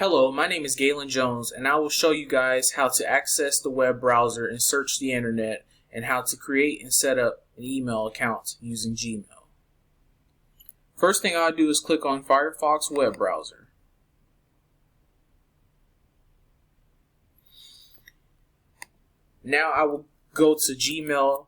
Hello, my name is Galen Jones, and I will show you guys how to access the web browser and search the internet, and how to create and set up an email account using Gmail. First thing I'll do is click on Firefox web browser. Now I will go to gmail.com.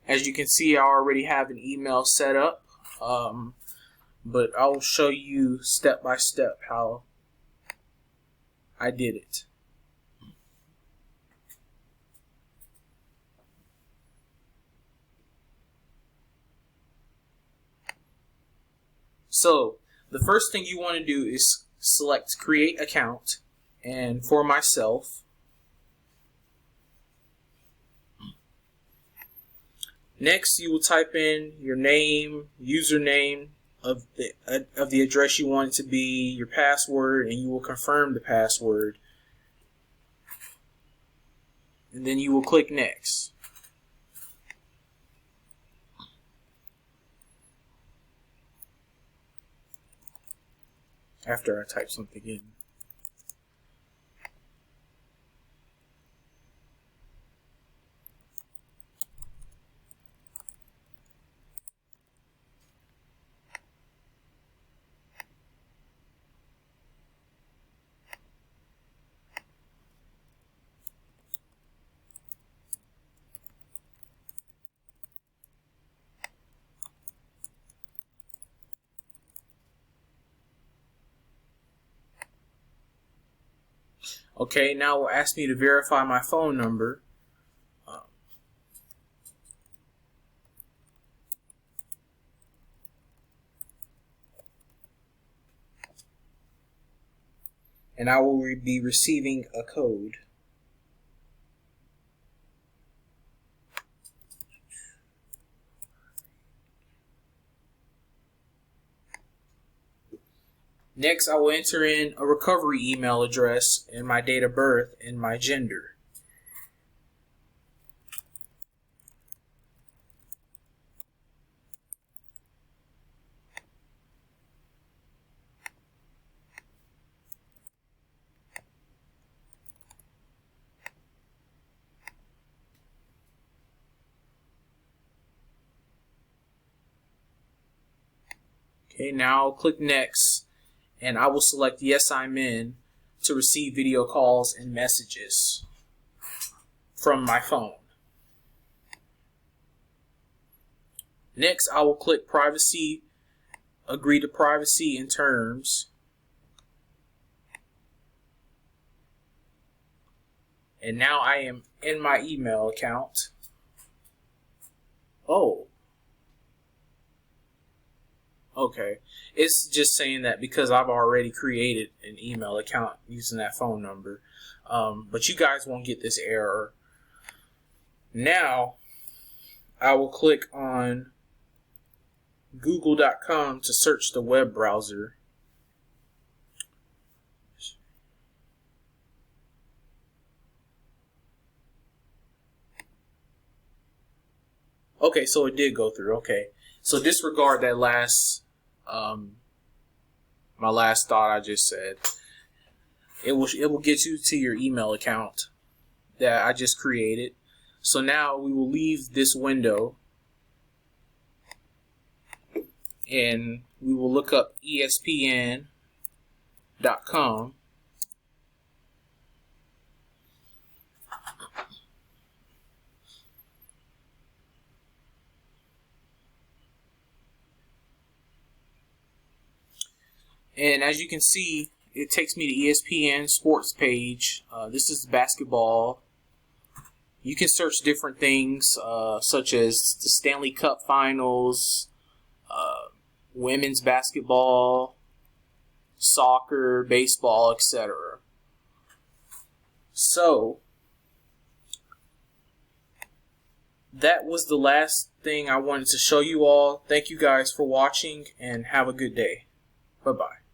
As you can see, I already have an email set up, but I will show you step by step how I did it. So the first thing you want to do is select create account, and for myself, next you will type in your name, username of the address you want it to be, your password, and you will confirm the password, and then you will click next. After I type something in. Okay, now it will ask me to verify my phone number. And I will be receiving a code. Next, I will enter in a recovery email address and my date of birth and my gender. Okay, now I'll click next, and I will select yes, I'm in to receive video calls and messages from my phone. Next, I will click privacy, agree to privacy and terms. And now I am in my email account. Oh. Okay, it's just saying that because I've already created an email account using that phone number, but you guys won't get this error. Now, I will click on google.com to search the web browser. Okay, so it did go through. Okay, so disregard that last my last thought I just said. It will get you to your email account that I just created. So now we will leave this window and we will look up ESPN.com. And as you can see, it takes me to ESPN sports page. This is basketball. You can search different things such as the Stanley Cup Finals, women's basketball, soccer, baseball, etc. So, that was the last thing I wanted to show you all. Thank you guys for watching and have a good day. Bye-bye.